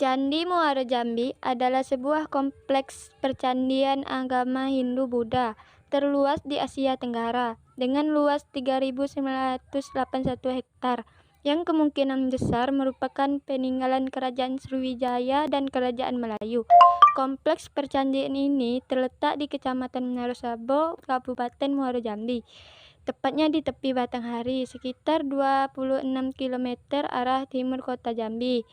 Candi Muaro Jambi adalah sebuah kompleks percandian agama Hindu-Buddha terluas di Asia Tenggara dengan luas 3.981 hektar yang kemungkinan besar merupakan peninggalan Kerajaan Sriwijaya dan Kerajaan Melayu. Kompleks percandian ini terletak di Kecamatan Menara Sabo, Kabupaten Muaro Jambi, tepatnya di tepi Batanghari, sekitar 26 km arah timur kota Jambi.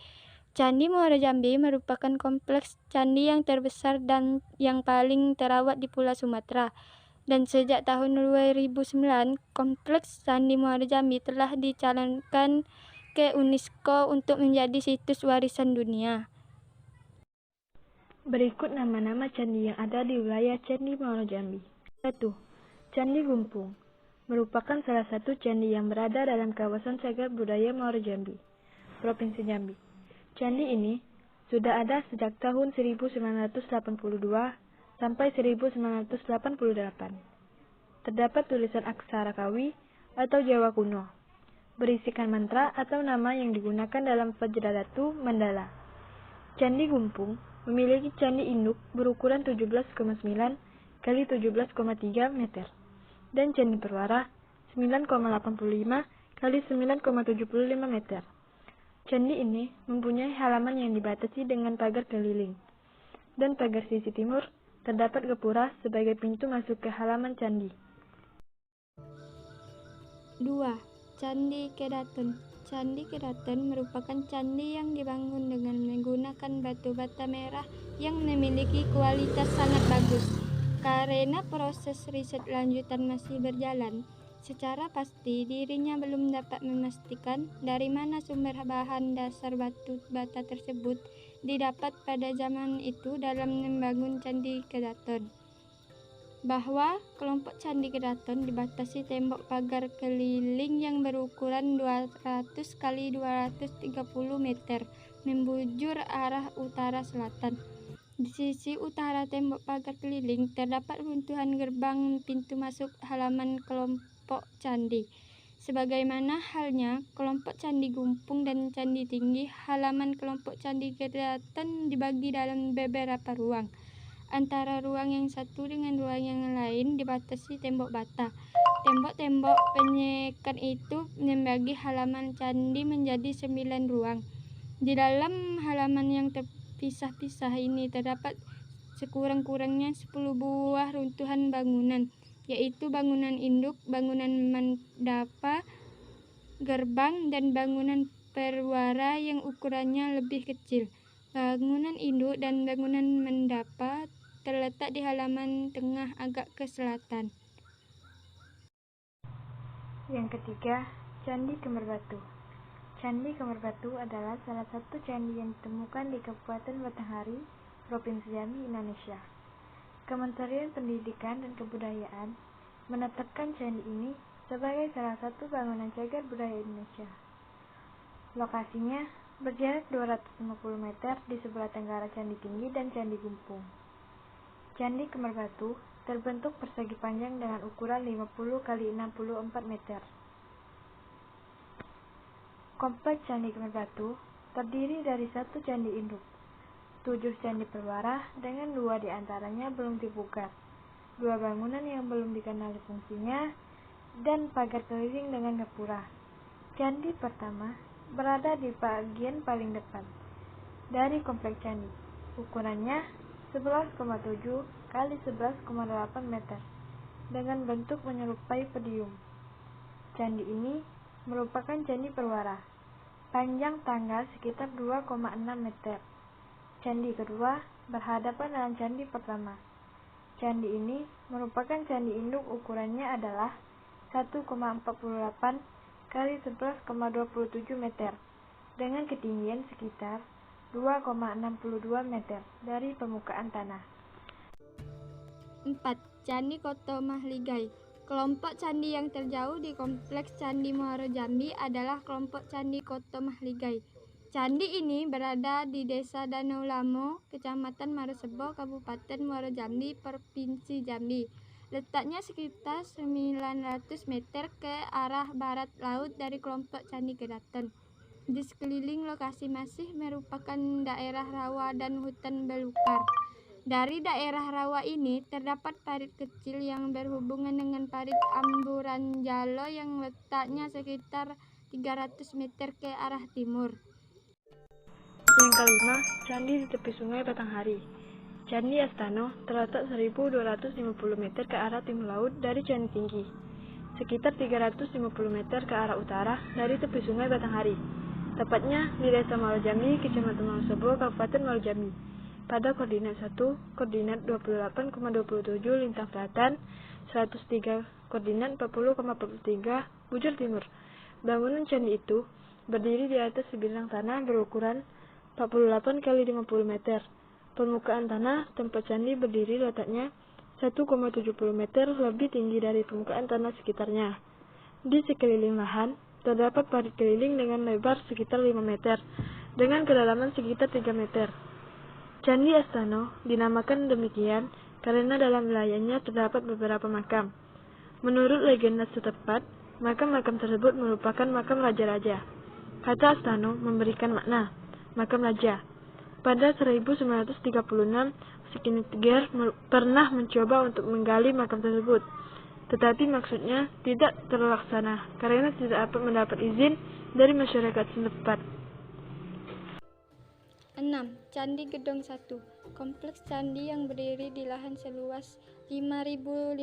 Candi Muaro Jambi merupakan kompleks candi yang terbesar dan yang paling terawat di Pulau Sumatera. Dan sejak tahun 2009, kompleks Candi Muaro Jambi telah dicalonkan ke UNESCO untuk menjadi situs warisan dunia. Berikut nama-nama candi yang ada di wilayah Candi Muaro Jambi. 1. Candi Gumpung merupakan salah satu candi yang berada dalam kawasan Cagar Budaya Muaro Jambi, Provinsi Jambi. Candi ini sudah ada sejak tahun 1982 sampai 1988. Terdapat tulisan aksara Kawi atau Jawa kuno, berisikan mantra atau nama yang digunakan dalam Vajradhatu Mandala. Candi Gumpung memiliki candi induk berukuran 17,9 kali 17,3 meter dan candi perwara 9,85 kali 9,75 meter. Candi ini mempunyai halaman yang dibatasi dengan pagar keliling, dan pagar sisi timur terdapat gapura sebagai pintu masuk ke halaman candi. 2. Candi Kedaton. Candi Kedaton merupakan candi yang dibangun dengan menggunakan batu bata merah yang memiliki kualitas sangat bagus. Karena proses riset lanjutan masih berjalan, secara pasti dirinya belum dapat memastikan dari mana sumber bahan dasar batu bata tersebut didapat pada zaman itu dalam membangun Candi Kedaton. Bahwa kelompok Candi Kedaton dibatasi tembok pagar keliling yang berukuran 200 x 230 meter membujur arah utara selatan. Di sisi utara tembok pagar keliling terdapat runtuhan gerbang pintu masuk halaman kelompok candi. Sebagaimana halnya kelompok Candi Gumpung dan Candi Tinggi, halaman kelompok Candi Kedaton dibagi dalam beberapa ruang. Antara ruang yang satu dengan ruang yang lain dibatasi tembok bata. Tembok-tembok penyekat itu membagi halaman candi menjadi 9 ruang. Di dalam halaman yang terpisah-pisah ini terdapat sekurang-kurangnya 10 buah runtuhan bangunan, yaitu bangunan induk, bangunan mandapa, gerbang, dan bangunan perwara yang ukurannya lebih kecil. Bangunan induk dan bangunan mandapa terletak di halaman tengah agak ke selatan. Yang ketiga, Candi Kemerbatu. Candi Kemerbatu adalah salah satu candi yang ditemukan di Kabupaten Batanghari, Provinsi Jambi, Indonesia. Kementerian Pendidikan dan Kebudayaan menetapkan candi ini sebagai salah satu bangunan cagar budaya Indonesia. Lokasinya berjarak 250 meter di sebelah tenggara Candi Tinggi dan Candi Gumpung. Candi Kemerbatu terbentuk persegi panjang dengan ukuran 50 x 64 meter. Kompleks Candi Kemerbatu terdiri dari 1 candi induk, 7 candi perwara dengan 2 diantaranya belum dibongkar, 2 bangunan yang belum dikenali fungsinya, dan pagar keliling dengan gapura. Candi pertama berada di bagian paling depan dari kompleks candi. Ukurannya 11,7 kali 11,8 meter dengan bentuk menyerupai podium. Candi ini merupakan candi perwara. Panjang tangga sekitar 2,6 meter. Candi kedua berhadapan dengan candi pertama. Candi ini merupakan candi induk, ukurannya adalah 1,48 kali 11,27 meter dengan ketinggian sekitar 2,62 meter dari permukaan tanah. 4. Candi Koto Mahligai. Kelompok candi yang terjauh di kompleks Candi Muaro Jambi adalah kelompok Candi Koto Mahligai. Candi ini berada di Desa Danau Lamo, Kecamatan Marosebo, Kabupaten Muaro Jambi, Provinsi Jambi. Letaknya sekitar 900 meter ke arah barat laut dari kelompok Candi Kedaton. Di sekeliling lokasi masih merupakan daerah rawa dan hutan belukar. Dari daerah rawa ini terdapat parit kecil yang berhubungan dengan parit Amburan Jalo yang letaknya sekitar 300 meter ke arah timur. Yang kelima, Candi di tepi Sungai Batanghari. Candi Astano terletak 1250 meter ke arah timur laut dari Candi Tinggi, sekitar 350 meter ke arah utara dari tepi Sungai Batanghari. Tepatnya di Desa Malojambi, Kecamatan Wonosobo, Kabupaten Malojambi. Pada koordinat 1, koordinat 28,27 lintang selatan, 103 koordinat 40,43 bujur timur. Bangunan candi itu berdiri di atas sebidang tanah berukuran 48 kali 50 meter. Permukaan tanah tempat candi berdiri letaknya 1,70 meter lebih tinggi dari permukaan tanah sekitarnya. Di sekeliling lahan terdapat parit keliling dengan lebar sekitar 5 meter dengan kedalaman sekitar 3 meter. Candi Astano dinamakan demikian karena dalam wilayahnya terdapat beberapa makam. Menurut legenda setempat, makam-makam tersebut merupakan makam raja-raja. Kata Astano memberikan makna makam raja. Pada 1936, Skinitiger pernah mencoba untuk menggali makam tersebut, tetapi maksudnya tidak terlaksana karena tidak dapat mendapat izin dari masyarakat setempat. 6. Candi Gedong 1. Kompleks candi yang berdiri di lahan seluas 5.525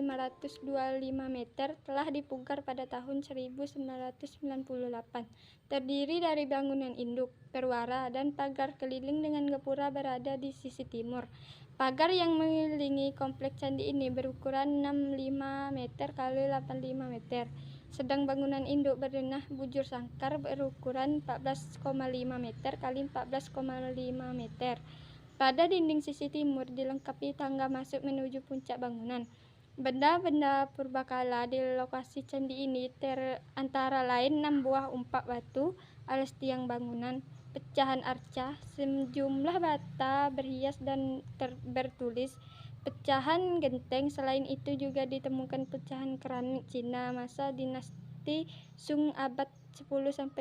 meter telah dipugar pada tahun 1998. Terdiri dari bangunan induk, perwara, dan pagar keliling dengan gapura berada di sisi timur. Pagar yang mengelilingi kompleks candi ini berukuran 65 meter x 85 meter. Sedang bangunan induk berdenah bujur sangkar berukuran 14,5 meter x 14,5 meter. Pada dinding sisi timur dilengkapi tangga masuk menuju puncak bangunan. Benda-benda purbakala di lokasi candi ini antara lain 6 buah umpak batu alas tiang bangunan, pecahan arca, sejumlah bata berhias dan bertulis, pecahan genteng. Selain itu juga ditemukan pecahan keramik Cina masa dinasti Sung abad 10-13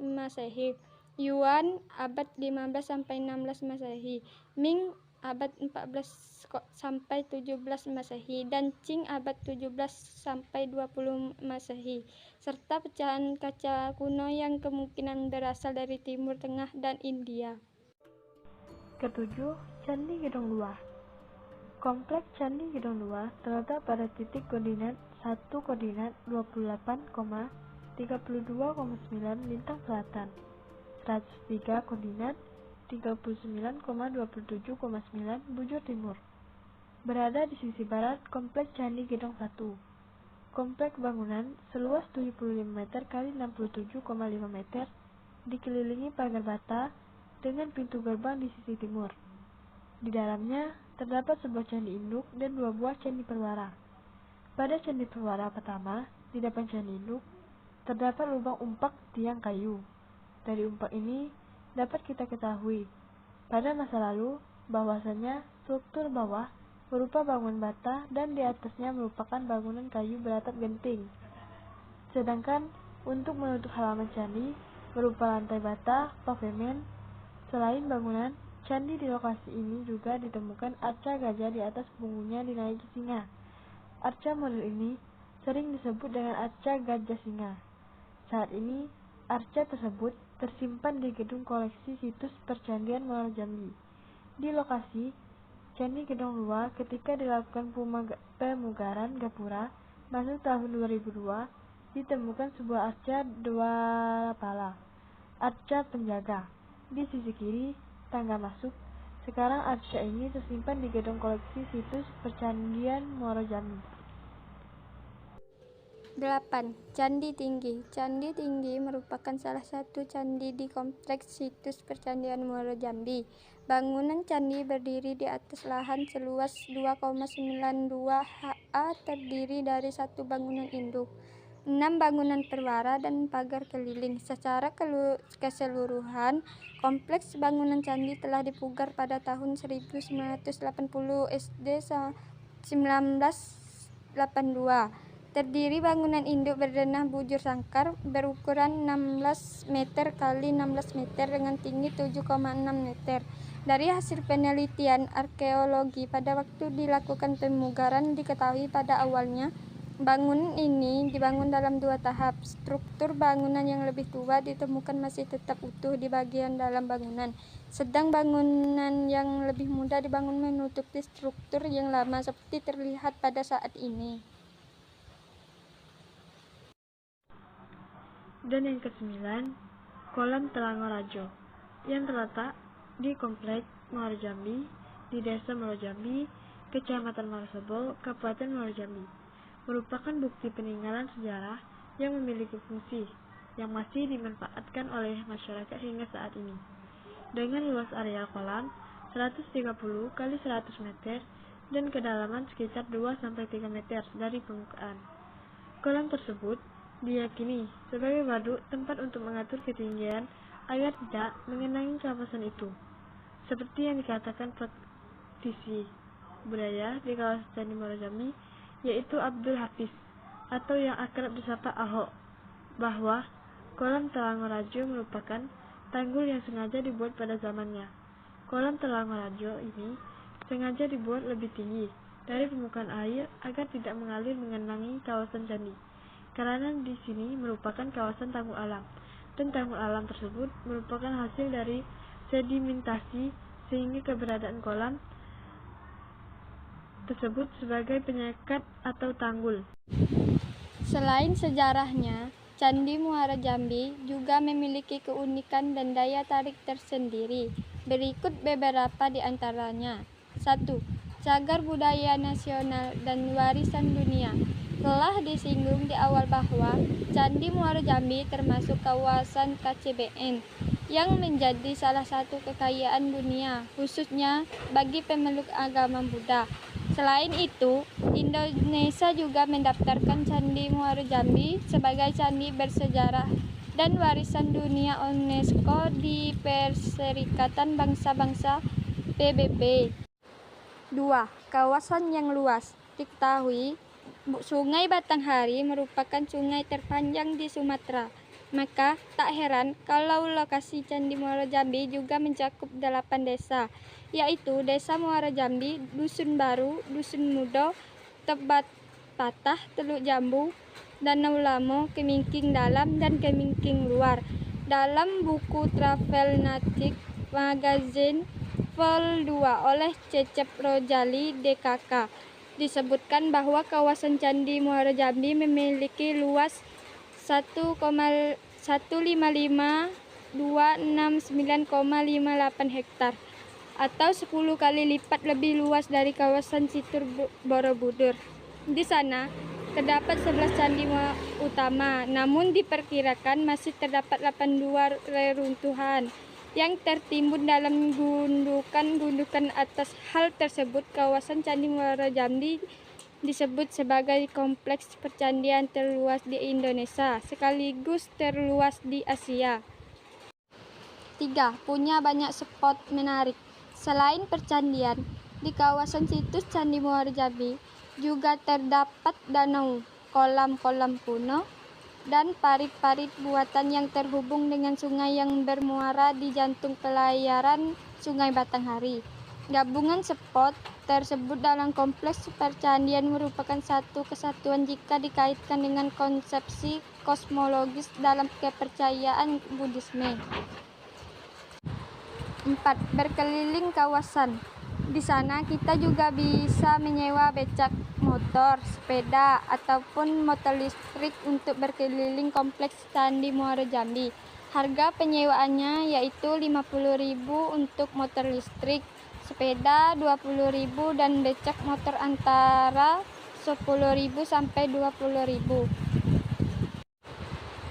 Masehi, Yuan abad 15-16 Masehi, Ming abad 14-17 Masehi, dan Qing abad 17-20 Masehi, serta pecahan kaca kuno yang kemungkinan berasal dari Timur Tengah dan India. Ketujuh, Candi Gedong 2. Kompleks Candi Gedong 2 terletak pada titik koordinat 1 koordinat 28,32,9 lintang selatan, 103 koordinat 39,27,9 bujur timur. Berada di sisi barat Kompleks Candi Gedong 1. Kompleks bangunan seluas 75 meter x 67,5 meter dikelilingi pagar bata dengan pintu gerbang di sisi timur. Di dalamnya terdapat sebuah candi induk dan 2 buah candi perwara. Pada candi perwara pertama, di depan candi induk, terdapat lubang umpak tiang kayu. Dari umpak ini dapat kita ketahui pada masa lalu bahwasanya struktur bawah berupa bangunan bata dan di atasnya merupakan bangunan kayu beratap genting. Sedangkan untuk menutup halaman candi berupa lantai bata pavemen. Selain bangunan candi, di lokasi ini juga ditemukan arca gajah di atas punggungnya dinaiki singa. Arca model ini sering disebut dengan arca gajah singa. Saat ini arca tersebut tersimpan di gedung koleksi situs percandian Muaro Jambi. Di lokasi Candi Gedong 2 ketika dilakukan pemugaran gapura masuk tahun 2002 ditemukan sebuah arca 2 pala, arca penjaga, di sisi kiri tangga masuk. Sekarang arca ini tersimpan di gedung koleksi situs percandian Muaro Jambi. 8. Candi Tinggi. Candi Tinggi merupakan salah satu candi di kompleks situs percandian Muaro Jambi. Bangunan candi berdiri di atas lahan seluas 2,92 ha terdiri dari 1 bangunan induk, 6 bangunan perwara, dan pagar keliling. Secara keseluruhan, kompleks bangunan candi telah dipugar pada tahun 1980 SD 1982. Terdiri bangunan induk berdenah bujur sangkar berukuran 16 meter kali 16 meter dengan tinggi 7,6 meter. Dari hasil penelitian arkeologi pada waktu dilakukan pemugaran diketahui pada awalnya bangunan ini dibangun dalam 2 tahap. Struktur bangunan yang lebih tua ditemukan masih tetap utuh di bagian dalam bangunan, sedang bangunan yang lebih muda dibangun menutupi struktur yang lama seperti terlihat pada saat ini. Dan yang kesembilan, Kolam Telangorajo, yang terletak di Komplek Muara Jambi, di Desa Muara Jambi, Kecamatan Marosebo, Kabupaten Muara Jambi, merupakan bukti peninggalan sejarah yang memiliki fungsi yang masih dimanfaatkan oleh masyarakat hingga saat ini. Dengan luas area kolam 130 kali 100 meter dan kedalaman sekitar 2-3 meter dari permukaan. Kolam tersebut diyakini sebagai waduk tempat untuk mengatur ketinggian agar tidak mengenangi kawasan itu, seperti yang dikatakan praktisi budaya di kawasan Candi Muara Jambi, yaitu Abdul Hafiz atau yang akrab disapa Ahok, bahwa kolam Telangorajo merupakan tanggul yang sengaja dibuat pada zamannya. Kolam Telangorajo ini sengaja dibuat lebih tinggi dari permukaan air agar tidak mengalir mengenangi kawasan candi, karena di sini merupakan kawasan tanggul alam, dan tanggul alam tersebut merupakan hasil dari sedimentasi, sehingga keberadaan kolam tersebut sebagai penyekat atau tanggul. Selain sejarahnya, Candi Muara Jambi juga memiliki keunikan dan daya tarik tersendiri. Berikut beberapa di antaranya. 1. Cagar budaya nasional dan warisan dunia. Telah disinggung di awal bahwa Candi Muara Jambi termasuk kawasan KCBN yang menjadi salah satu kekayaan dunia, khususnya bagi pemeluk agama Buddha. Selain itu, Indonesia juga mendaftarkan Candi Muara Jambi sebagai candi bersejarah dan warisan dunia UNESCO di Perserikatan Bangsa-Bangsa PBB. 2. Kawasan yang luas. Diketahui Sungai Batanghari merupakan sungai terpanjang di Sumatera. Maka tak heran kalau lokasi Candi Muara Jambi juga mencakup 8 desa, yaitu Desa Muara Jambi, Dusun Baru, Dusun Mudo, Tebat Patah, Teluk Jambu, Danau Lamo, Kemingking Dalam, dan Kemingking Luar. Dalam buku Travel Natik Magazine Vol 2 oleh Cecep Rojali DKK disebutkan bahwa kawasan Candi Muara Jambi memiliki luas 1,155,269,58 hektar atau 10 kali lipat lebih luas dari kawasan Situr Borobudur. Di sana terdapat 11 candi utama, namun diperkirakan masih terdapat 82 reruntuhan yang tertimbun dalam gundukan-gundukan atas. Hal tersebut, kawasan Candi Muara Jambi disebut sebagai kompleks percandian terluas di Indonesia, sekaligus terluas di Asia. 3. Punya banyak spot menarik. Selain percandian, di kawasan situs Candi Muara Jambi juga terdapat danau, kolam-kolam kuno, dan parit-parit buatan yang terhubung dengan sungai yang bermuara di jantung pelayaran Sungai Batanghari. Gabungan spot tersebut dalam kompleks percandian merupakan satu kesatuan jika dikaitkan dengan konsepsi kosmologis dalam kepercayaan Buddhisme. 4. Berkeliling kawasan. Di sana kita juga bisa menyewa becak motor, sepeda, ataupun motor listrik untuk berkeliling kompleks Candi Muara Jambi. Harga penyewaannya yaitu Rp50.000 untuk motor listrik, sepeda Rp20.000, dan becak motor antara Rp10.000 sampai Rp20.000.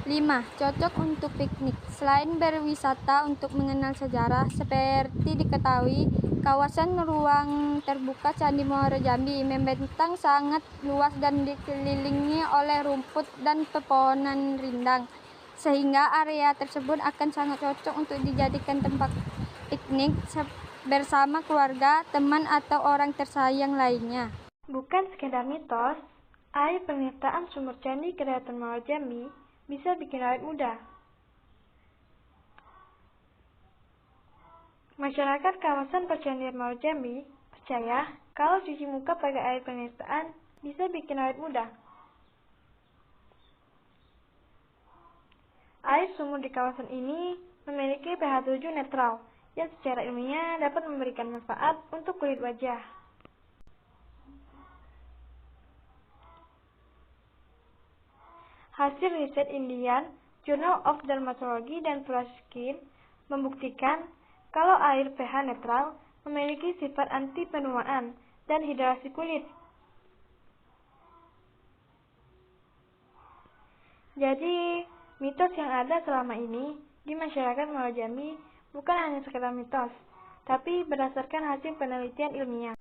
5. Cocok untuk piknik. Selain berwisata untuk mengenal sejarah, seperti diketahui, kawasan ruang terbuka Candi Muara Jambi membentang sangat luas dan dikelilingi oleh rumput dan pepohonan rindang, sehingga area tersebut akan sangat cocok untuk dijadikan tempat piknik bersama keluarga, teman, atau orang tersayang lainnya. Bukan sekedar mitos, Air penyertaan sumur Candi Keraton Muaro Jambi bisa bikin awet muda. Masyarakat kawasan Percandian Muaro Jambi percaya kalau cuci muka pakai air penyertaan bisa bikin awet muda. Air sumur di kawasan ini memiliki pH 7 netral yang secara ilmiah dapat memberikan manfaat untuk kulit wajah. Hasil riset Indian Journal of Dermatology dan Plus Skin membuktikan kalau air pH netral memiliki sifat anti penuaan dan hidrasi kulit. Jadi, mitos yang ada selama ini di masyarakat Muaro Jambi bukan hanya sekedar mitos, tapi berdasarkan hasil penelitian ilmiah.